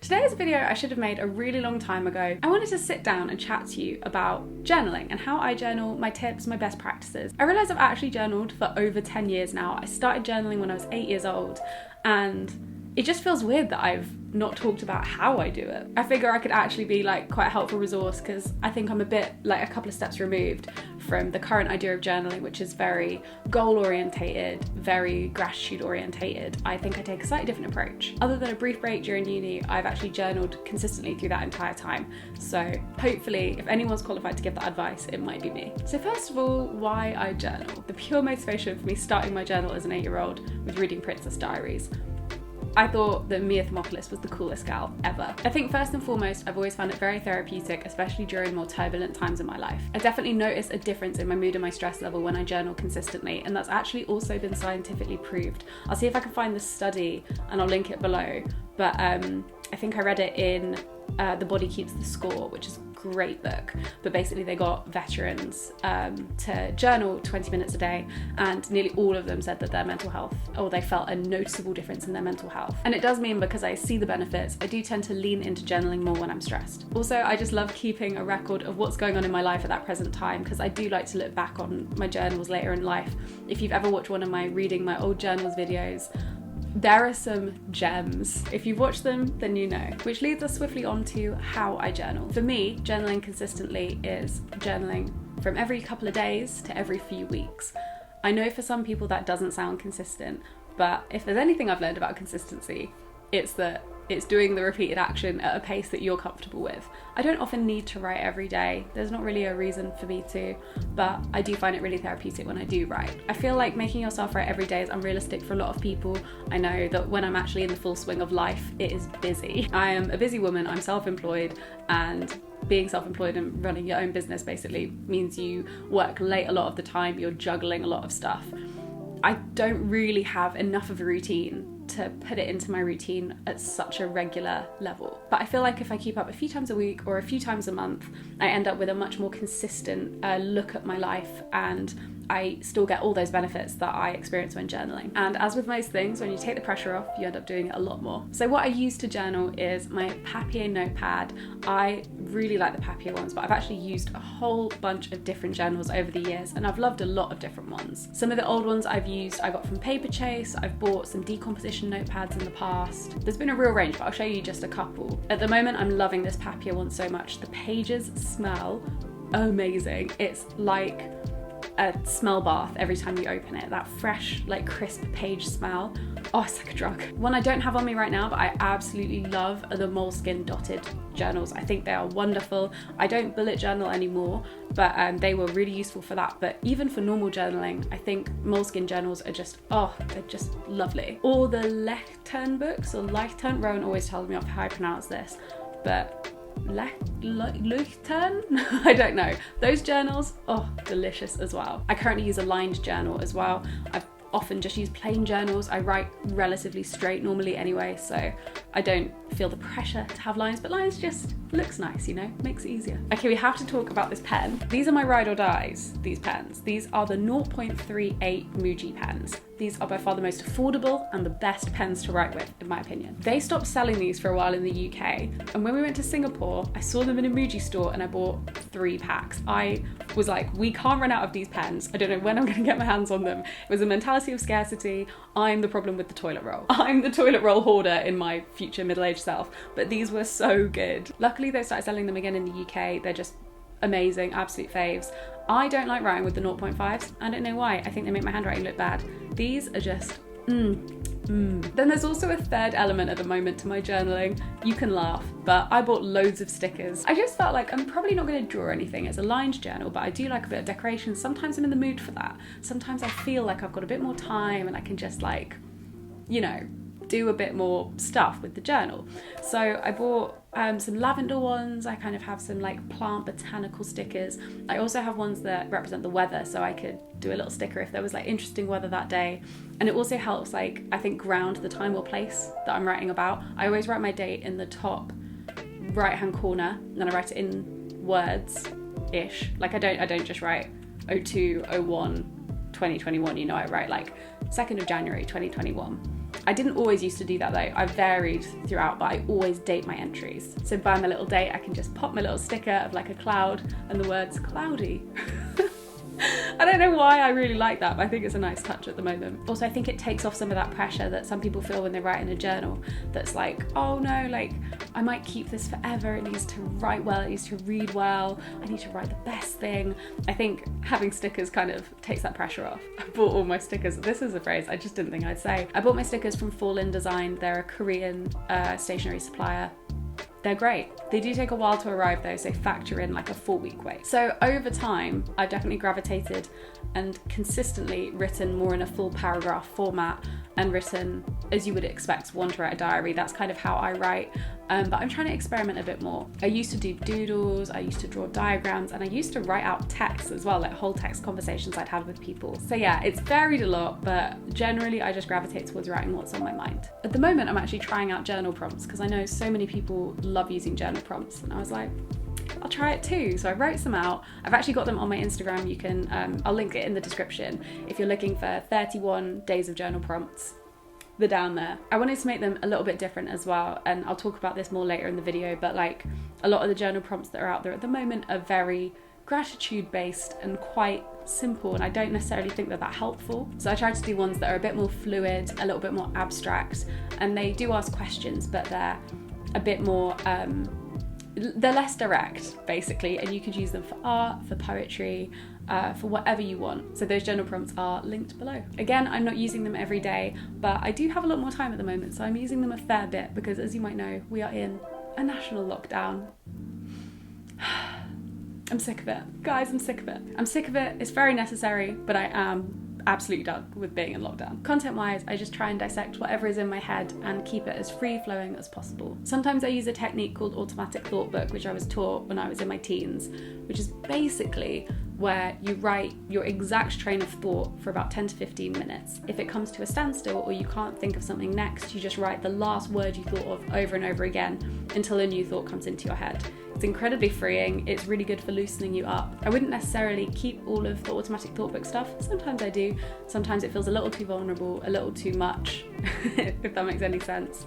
Today's video I should have made a really long time ago. I wanted to sit down and chat to you about journaling and how I journal, my tips, my best practices. I realise I've actually journaled for over 10 years now. I started journaling when I was 8 years old, and it just feels weird that I've not talked about how I do it. I figure I could actually be quite a helpful resource because I think I'm a bit a couple of steps removed from the current idea of journaling, which is very goal orientated, very gratitude orientated. I think I take a slightly different approach. Other than a brief break during uni, I've actually journaled consistently through that entire time. So hopefully, if anyone's qualified to give that advice, it might be me. So first of all, why I journal. The pure motivation for me starting my journal as an 8-year-old was reading Princess Diaries. I thought that Mia Thermopolis was the coolest gal ever. I think first and foremost, I've always found it very therapeutic, especially during more turbulent times in my life. I definitely notice a difference in my mood and my stress level when I journal consistently, and that's actually also been scientifically proved. I'll see if I can find the study and I'll link it below, but I think I read it in The Body Keeps the Score, which is a great book. But basically they got veterans to journal 20 minutes a day, and nearly all of them said that their mental health, or they felt a noticeable difference in their mental health. And it does mean, because I see the benefits, I do tend to lean into journaling more when I'm stressed. Also, I just love keeping a record of what's going on in my life at that present time, because I do like to look back on my journals later in life. If you've ever watched one of my reading my old journals videos, there are some gems. If you've watched them, then you know. Which leads us swiftly on to how I journal. For me, journaling consistently is journaling from every couple of days to every few weeks. I know for some people that doesn't sound consistent, but if there's anything I've learned about consistency, it's that it's doing the repeated action at a pace that you're comfortable with. I don't often need to write every day. There's not really a reason for me to, but I do find it really therapeutic when I do write. I feel like making yourself write every day is unrealistic for a lot of people. I know that when I'm actually in the full swing of life, it is busy. I am a busy woman, I'm self-employed, and being self-employed and running your own business basically means you work late a lot of the time, you're juggling a lot of stuff. I don't really have enough of a routine to put it into my routine at such a regular level. But I feel like if I keep up a few times a week or a few times a month, I end up with a much more consistent look at my life, and I still get all those benefits that I experience when journaling. And as with most things, when you take the pressure off, you end up doing it a lot more. So what I use to journal is my Papier notepad. I really like the Papier ones, but I've actually used a whole bunch of different journals over the years, and I've loved a lot of different ones. Some of the old ones I've used, I got from Paper Chase. I've bought some decomposition notepads in the past. There's been a real range, but I'll show you just a couple. At the moment, I'm loving this Papier one so much. The pages smell amazing. It's like a smell bath every time you open it. That fresh, crisp page smell. Oh, it's like a drug. One I don't have on me right now, but I absolutely love, are the Moleskine dotted journals. I think they are wonderful. I don't bullet journal anymore, but they were really useful for that. But even for normal journaling, I think Moleskine journals are just, they're just lovely. Or the Lectern books, or Lectern. Rowan always tells me off how I pronounce this, but Lectern? I don't know. Those journals, delicious as well. I currently use a lined journal as well. I've often just use plain journals. I write relatively straight normally anyway, so I don't feel the pressure to have lines, but lines just looks nice, makes it easier. Okay, we have to talk about this pen. These are my ride or dies, these pens. These are the 0.38 Muji pens. These are by far the most affordable and the best pens to write with, in my opinion. They stopped selling these for a while in the UK, and when we went to Singapore, I saw them in a Muji store and I bought 3 packs. I was like, we can't run out of these pens. I don't know when I'm gonna get my hands on them. It was a mentality of scarcity. I'm the problem with the toilet roll. I'm the toilet roll hoarder in my future middle-aged self, but these were so good. Luckily, they started selling them again in the UK. They're just amazing, absolute faves. I don't like writing with the 0.5s. I don't know why. I think they make my handwriting look bad. These are just, Then there's also a third element at the moment to my journaling. You can laugh, but I bought loads of stickers. I just felt like I'm probably not going to draw anything. It's a lined journal, but I do like a bit of decoration. Sometimes I'm in the mood for that. Sometimes I feel like I've got a bit more time and I can just do a bit more stuff with the journal. So I bought some lavender ones. I kind of have some plant botanical stickers. I also have ones that represent the weather, so I could do a little sticker if there was interesting weather that day. And it also helps I think ground the time or place that I'm writing about. I always write my date in the top right hand corner, and then I write it in words-ish. I don't just write 02/01/2021, I write 2nd of January 2021. I didn't always used to do that though. I varied throughout, but I always date my entries. So by my little date, I can just pop my little sticker of like a cloud and the words cloudy. I don't know why I really like that, but I think it's a nice touch at the moment. Also, I think it takes off some of that pressure that some people feel when they write in a journal that's like, oh no, like I might keep this forever, it needs to write well, it needs to read well, I need to write the best thing. I think having stickers kind of takes that pressure off. I bought all my stickers, this is a phrase I just didn't think I'd say. I bought my stickers from Fall In Design, they're a Korean stationery supplier. They're great. They do take a while to arrive though, so factor in like a 4-week wait. So over time, I've definitely gravitated and consistently written more in a full paragraph format and written as you would expect one to write a diary. That's kind of how I write, but I'm trying to experiment a bit more. I used to do doodles, I used to draw diagrams, and I used to write out text as well, like whole text conversations I'd have with people. So yeah, it's varied a lot, but generally I just gravitate towards writing what's on my mind. At the moment, I'm actually trying out journal prompts because I know so many people love using journal prompts, and I was like, I'll try it too. So I wrote some out. I've actually got them on my Instagram. You can, I'll link it in the description. If you're looking for 31 days of journal prompts, they're down there. I wanted to make them a little bit different as well, and I'll talk about this more later in the video, but like a lot of the journal prompts that are out there at the moment are very gratitude based and quite simple, and I don't necessarily think they're that helpful. So I tried to do ones that are a bit more fluid, a little bit more abstract, and they do ask questions, but they're a bit more they're less direct basically, and you could use them for art, for poetry, for whatever you want. So those journal prompts are linked below. Again, I'm not using them every day, but I do have a lot more time at the moment, so I'm using them a fair bit because, as you might know, we are in a national lockdown. I'm sick of it. Guys, I'm sick of it. I'm sick of it. It's very necessary, but I am absolutely done with being in lockdown. Content-wise, I just try and dissect whatever is in my head and keep it as free-flowing as possible. Sometimes I use a technique called automatic thought book, which I was taught when I was in my teens, which is basically where you write your exact train of thought for about 10 to 15 minutes. If it comes to a standstill or you can't think of something next, you just write the last word you thought of over and over again until a new thought comes into your head. It's incredibly freeing. It's really good for loosening you up. I wouldn't necessarily keep all of the automatic thought book stuff. Sometimes I do. Sometimes it feels a little too vulnerable, a little too much, if that makes any sense.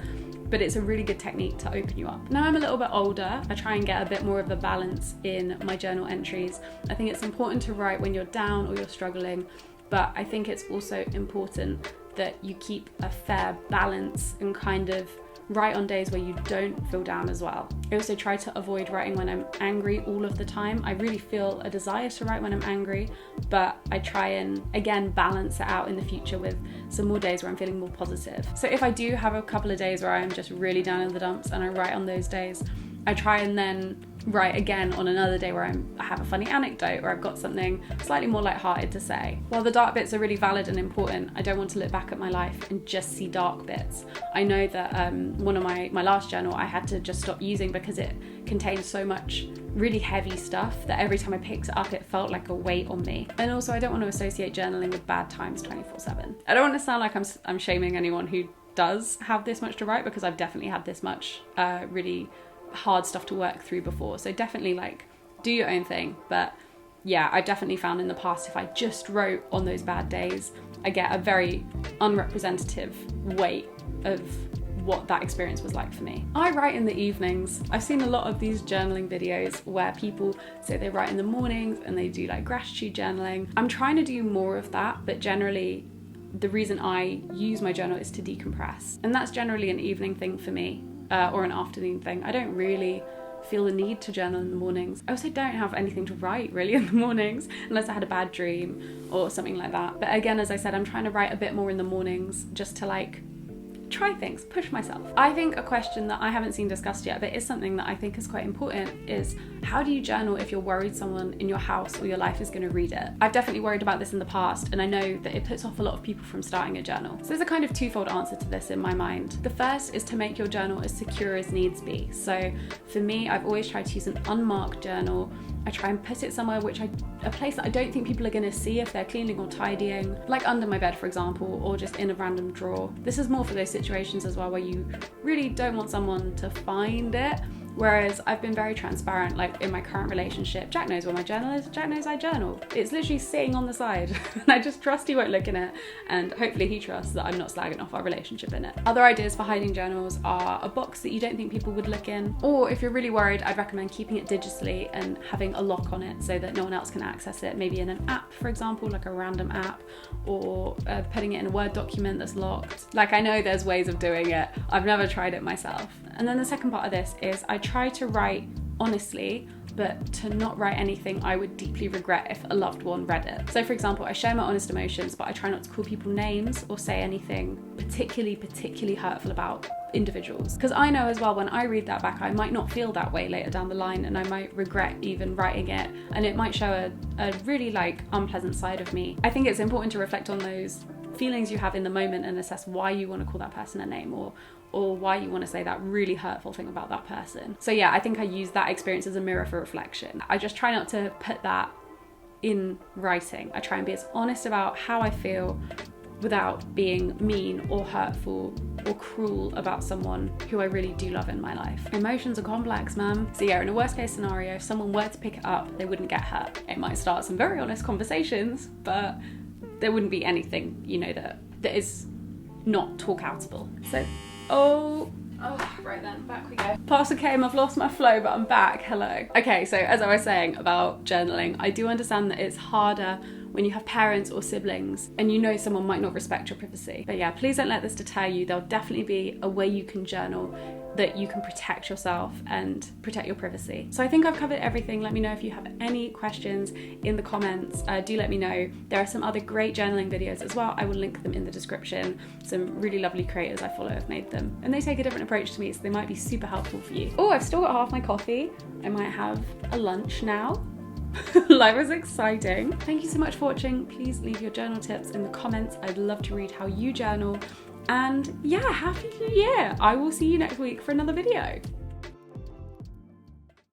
But it's a really good technique to open you up. Now I'm a little bit older, I try and get a bit more of a balance in my journal entries. I think it's important to write when you're down or you're struggling, but I think it's also important that you keep a fair balance and kind of write on days where you don't feel down as well. I also try to avoid writing when I'm angry all of the time. I really feel a desire to write when I'm angry, but I try and, again, balance it out in the future with some more days where I'm feeling more positive. So if I do have a couple of days where I'm just really down in the dumps and I write on those days, I try and then write again on another day where I have a funny anecdote or I've got something slightly more lighthearted to say. While the dark bits are really valid and important, I don't want to look back at my life and just see dark bits. I know that one of my last journal I had to just stop using because it contained so much really heavy stuff that every time I picked it up it felt like a weight on me. And also I don't want to associate journaling with bad times 24/7. I don't want to sound like I'm shaming anyone who does have this much to write, because I've definitely had this much really hard stuff to work through before, so definitely like do your own thing. But yeah, I definitely found in the past if I just wrote on those bad days, I get a very unrepresentative weight of what that experience was like for me. I write in the evenings. I've seen a lot of these journaling videos where people say they write in the mornings and they do like gratitude journaling. I'm trying to do more of that, but generally the reason I use my journal is to decompress, and that's generally an evening thing for me. Or an afternoon thing. I don't really feel the need to journal in the mornings. I also don't have anything to write really in the mornings unless I had a bad dream or something like that. But again, as I said, I'm trying to write a bit more in the mornings just to like try things, push myself. I think a question that I haven't seen discussed yet, but is something that I think is quite important, is how do you journal if you're worried someone in your house or your life is going to read it? I've definitely worried about this in the past, and I know that it puts off a lot of people from starting a journal. So there's a kind of twofold answer to this in my mind. The first is to make your journal as secure as needs be. So for me, I've always tried to use an unmarked journal. I try and put it somewhere a place that I don't think people are going to see if they're cleaning or tidying, like under my bed for example, or just in a random drawer. This is more for those situations as well where you really don't want someone to find it, Whereas I've been very transparent, like in my current relationship, Jack knows where my journal is, Jack knows I journal. It's literally sitting on the side and I just trust he won't look in it, and hopefully he trusts that I'm not slagging off our relationship in it. Other ideas for hiding journals are a box that you don't think people would look in, or if you're really worried, I'd recommend keeping it digitally and having a lock on it so that no one else can access it, maybe in an app, for example, like a random app, or putting it in a Word document that's locked. Like, I know there's ways of doing it, I've never tried it myself. And then the second part of this is I try to write honestly, but to not write anything I would deeply regret if a loved one read it. So for example, I share my honest emotions, but I try not to call people names or say anything particularly hurtful about individuals. Because I know as well, when I read that back, I might not feel that way later down the line, and I might regret even writing it, and it might show a really like unpleasant side of me. I think it's important to reflect on those feelings you have in the moment and assess why you want to call that person a name, or why you want to say that really hurtful thing about that person. So yeah, I think I use that experience as a mirror for reflection. I just try not to put that in writing. I try and be as honest about how I feel without being mean or hurtful or cruel about someone who I really do love in my life. Emotions are complex, man. So yeah, in a worst case scenario, if someone were to pick it up, they wouldn't get hurt. It might start some very honest conversations, but there wouldn't be anything, you know, that is not talk outable. So Oh, right then, back we go. Parcel came, I've lost my flow, but I'm back, hello. Okay, so as I was saying about journaling, I do understand that it's harder when you have parents or siblings and you know someone might not respect your privacy. But yeah, please don't let this deter you. There'll definitely be a way you can journal that you can protect yourself and protect your privacy. So I think I've covered everything. Let me know if you have any questions in the comments. Do let me know. There are some other great journaling videos as well. I will link them in the description. Some really lovely creators I follow have made them, and they take a different approach to me, so they might be super helpful for you. Oh, I've still got half my coffee. I might have a lunch now. Life is exciting. Thank you so much for watching. Please leave your journal tips in the comments. I'd love to read how you journal. And yeah, happy New Year. I will see you next week for another video.